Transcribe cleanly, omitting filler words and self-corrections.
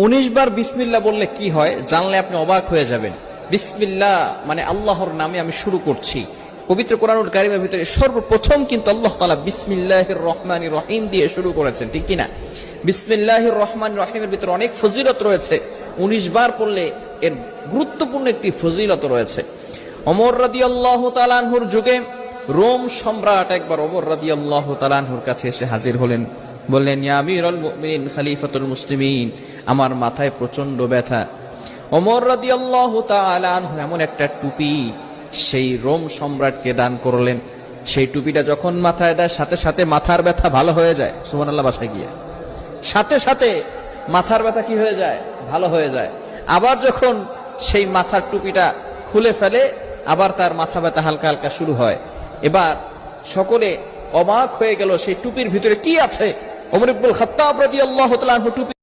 19 বার বিসমিল্লাহ বললে কি হয় জানলে আপনি অবাক হয়ে যাবেন। বিসমিল্লাহ মানে আল্লাহর নামে আমি শুরু করছি। পবিত্র কোরআনুল কারীমের ভিতরে সর্বপ্রথম কিন্তু আল্লাহ তাআলা বিসমিল্লাহির রহমানির রহিম দিয়ে শুরু করেছেন, ঠিক কি না? বিসমিল্লাহির রহমানির রহিমের ভিতরে অনেক ফজিলত রয়েছে। 19 বার পড়লে এর গুরুত্বপূর্ণ একটি ফজিলত রয়েছে। ওমর রাদিয়াল্লাহু তাআলা আনহুর যুগে রোম সম্রাট একবার ওমর রাদিয়াল্লাহু তাআলা আনহুর কাছে এসে হাজির হলেন। বললেন, ইয়া আমিরুল মুমিনিন খলিফাতুল মুসলিমিন, আমার মাথায় প্রচন্ড ব্যথা। ওমর রাদিয়াল্লাহু তাআলা আনহু এমন একটা টুপি সেই রোম সম্রাটকে দান করলেন। সেই টুপিটা যখন মাথায় দেয় সাথে সাথে মাথার ব্যথা ভালো হয়ে যায়। সুবহানাল্লাহ, বাসায় গিয়ে সাথে সাথে মাথার ব্যথা কি হয়ে যায়? ভালো হয়ে যায়। আবার যখন সেই মাথার টুপিটা খুলে ফেলে আবার তার মাথা ব্যথা হালকা হালকা শুরু হয়। এবার সকলে অবাক হয়ে গেল সেই টুপির ভিতরে কি আছে। ওমর ইবনুল খাত্তাব রাদিয়াল্লাহু তাআলা আনহু টুপি